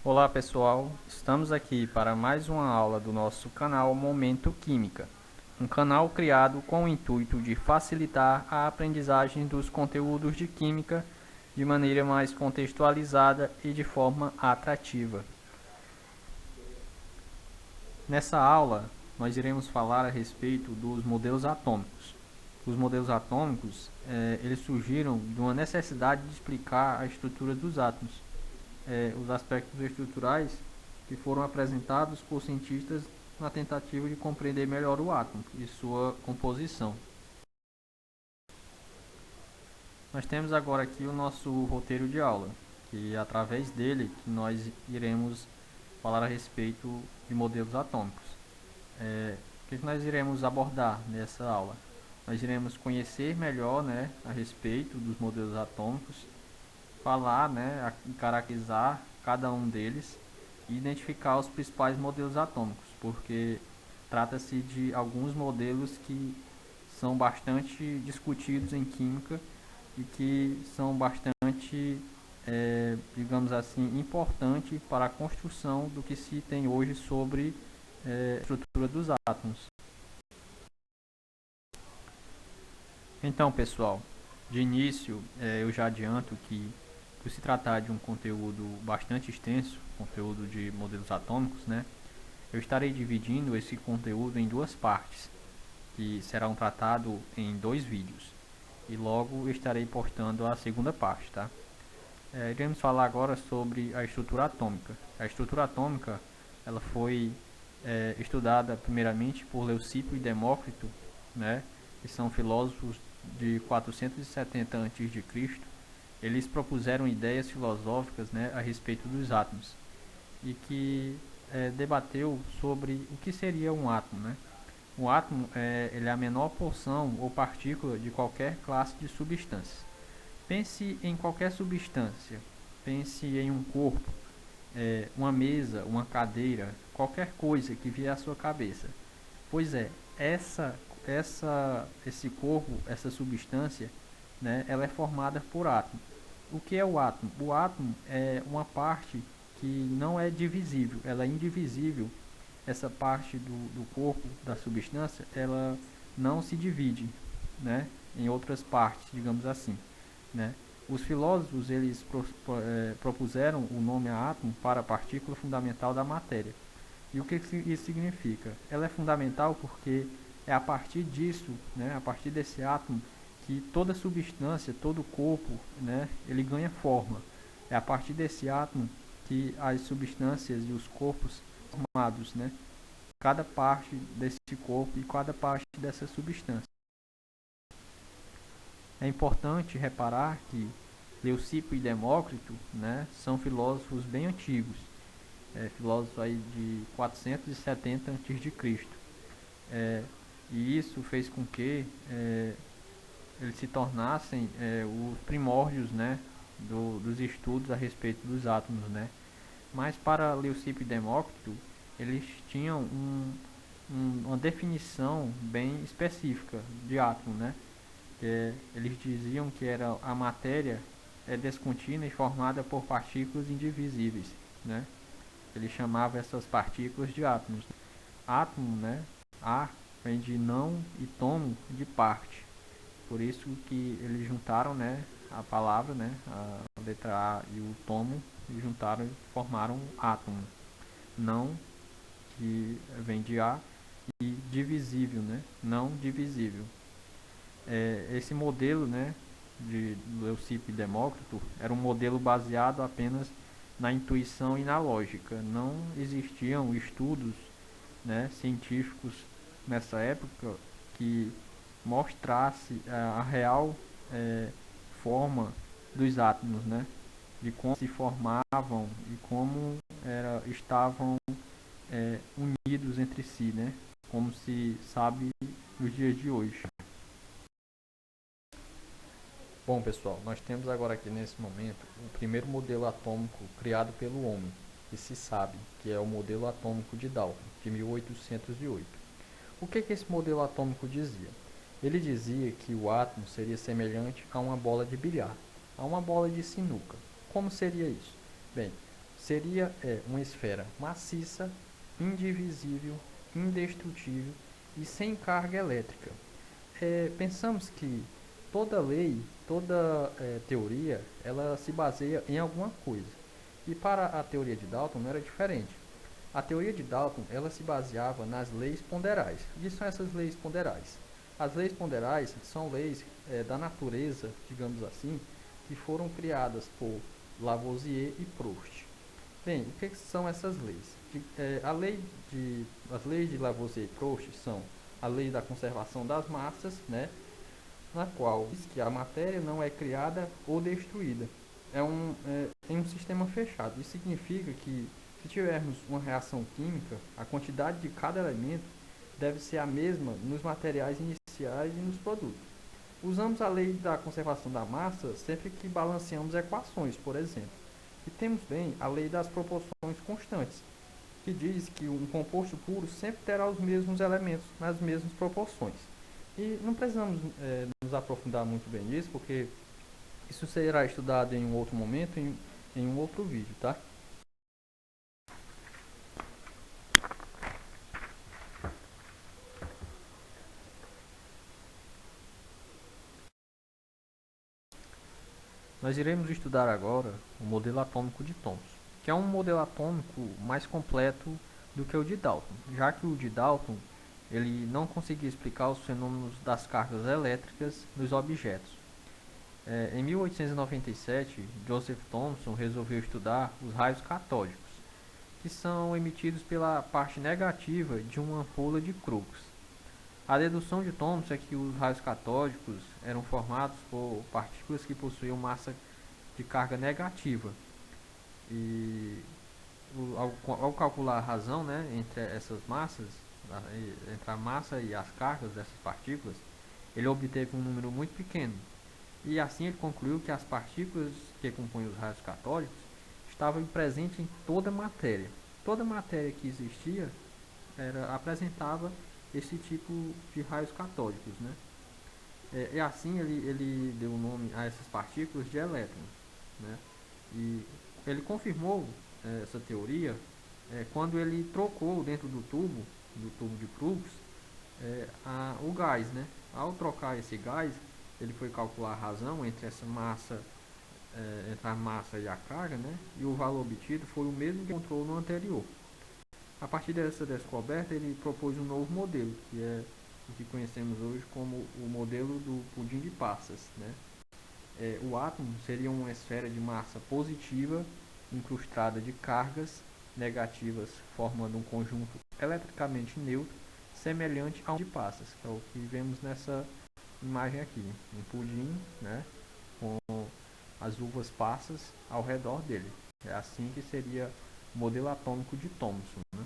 Olá pessoal, estamos aqui para mais uma aula do nosso canal Momento Química, um canal criado com o intuito de facilitar a aprendizagem dos conteúdos de química de maneira mais contextualizada e de forma atrativa. Nessa aula, nós iremos falar a respeito dos modelos atômicos. Os modelos atômicos, eles surgiram de uma necessidade de explicar a estrutura dos átomos, os aspectos estruturais que foram apresentados por cientistas na tentativa de compreender melhor o átomo e sua composição. Nós temos agora aqui o nosso roteiro de aula, que é através dele que nós iremos falar a respeito de modelos atômicos. O que nós iremos abordar nessa aula? Nós iremos conhecer melhor, a respeito dos modelos atômicos, falar, e caracterizar cada um deles e identificar os principais modelos atômicos, porque trata-se de alguns modelos que são bastante discutidos em química e que são bastante, digamos assim, importante para a construção do que se tem hoje sobre a estrutura dos átomos. Então, pessoal, de início, eu já adianto que, por se tratar de um conteúdo bastante extenso, conteúdo de modelos atômicos, eu estarei dividindo esse conteúdo em duas partes, que serão tratados em 2 vídeos. E logo estarei postando a segunda parte, tá? Iremos falar agora sobre a estrutura atômica. A estrutura atômica, ela foi estudada primeiramente por Leucipo e Demócrito, que são filósofos de 470 a.C. Eles propuseram ideias filosóficas, a respeito dos átomos e que debateu sobre o que seria um átomo, Um átomo ele é a menor porção ou partícula de qualquer classe de substância. Pense em qualquer substância, pense em um corpo, uma mesa, uma cadeira, qualquer coisa que vier à sua cabeça. Pois é, esse corpo, essa substância, ela é formada por átomos. O que é o átomo? O átomo é uma parte que não é divisível, ela é indivisível. Essa parte do corpo, da substância, ela não se divide, em outras partes, digamos assim, Os filósofos eles propuseram o nome a átomo para a partícula fundamental da matéria. E o que isso significa? Ela é fundamental porque é a partir disso, a partir desse átomo, que toda substância, todo corpo, ele ganha forma. É a partir desse átomo que as substâncias e os corpos são formados, Cada parte desse corpo e cada parte dessa substância. É importante reparar que Leucipo e Demócrito, são filósofos bem antigos, filósofos aí de 470 a.C. E isso fez com que eles se tornassem os primórdios, dos estudos a respeito dos átomos, Mas para Leucipo e Demócrito, eles tinham uma definição bem específica de átomo, eles diziam que era a matéria descontínua e formada por partículas indivisíveis, Ele chamava essas partículas de átomos. Átomo, A vem de não e tomo de parte. Por isso que eles juntaram, a palavra, a letra A e o tomo, e juntaram e formaram átomo. Não, que vem de A, e divisível, não divisível. Esse modelo, de Leucipo e Demócrito era um modelo baseado apenas na intuição e na lógica. Não existiam estudos, científicos nessa época que mostrasse a real forma dos átomos, de como se formavam e como estavam unidos entre si, como se sabe nos dias de hoje. Bom, pessoal, nós temos agora aqui nesse momento o primeiro modelo atômico criado pelo homem, que se sabe que é o modelo atômico de Dalton, de 1808. O que esse modelo atômico dizia? Ele dizia que o átomo seria semelhante a uma bola de bilhar, a uma bola de sinuca. Como seria isso? Bem, seria uma esfera maciça, indivisível, indestrutível e sem carga elétrica. Pensamos que toda lei, toda teoria, ela se baseia em alguma coisa. E para a teoria de Dalton não era diferente. A teoria de Dalton ela se baseava nas leis ponderais. O que são essas leis ponderais? As leis ponderais são leis da natureza, digamos assim, que foram criadas por Lavoisier e Proust. Bem, o que são essas leis? As leis de Lavoisier e Proust são a lei da conservação das massas, né, na qual diz que a matéria não é criada ou destruída. Em um sistema fechado. Isso significa que, se tivermos uma reação química, a quantidade de cada elemento deve ser a mesma nos materiais iniciais e nos produtos. Usamos a lei da conservação da massa sempre que balanceamos equações, por exemplo. E temos bem a lei das proporções constantes, que diz que um composto puro sempre terá os mesmos elementos nas mesmas proporções. E não precisamos nos aprofundar muito bem nisso, porque isso será estudado em um outro momento, em um outro vídeo, tá? Nós iremos estudar agora o modelo atômico de Thomson, que é um modelo atômico mais completo do que o de Dalton, já que o de Dalton ele não conseguia explicar os fenômenos das cargas elétricas nos objetos. Em 1897, Joseph Thomson resolveu estudar os raios catódicos, que são emitidos pela parte negativa de uma ampola de Crookes. A dedução de Thomson é que os raios catódicos eram formados por partículas que possuíam massa de carga negativa. E ao calcular a razão, né, entre essas massas, entre a massa e as cargas dessas partículas, ele obteve um número muito pequeno. E assim ele concluiu que as partículas que compõem os raios catódicos estavam presentes em toda a matéria. Toda a matéria que existia apresentava esse tipo de raios catódicos, né? E assim ele deu o nome a essas partículas de elétrons, né? E ele confirmou essa teoria quando ele trocou dentro do tubo de Crookes, o gás, né? Ao trocar esse gás, ele foi calcular a razão entre essa massa, entre a massa e a carga, né? E o valor obtido foi o mesmo que encontrou no anterior. A partir dessa descoberta, ele propôs um novo modelo, que é o que conhecemos hoje como o modelo do pudim de passas, né? O átomo seria uma esfera de massa positiva incrustada de cargas negativas, formando um conjunto eletricamente neutro, semelhante a um de passas, que é o que vemos nessa imagem aqui, um pudim, né, com as uvas passas ao redor dele. É assim que seria o modelo atômico de Thomson, né?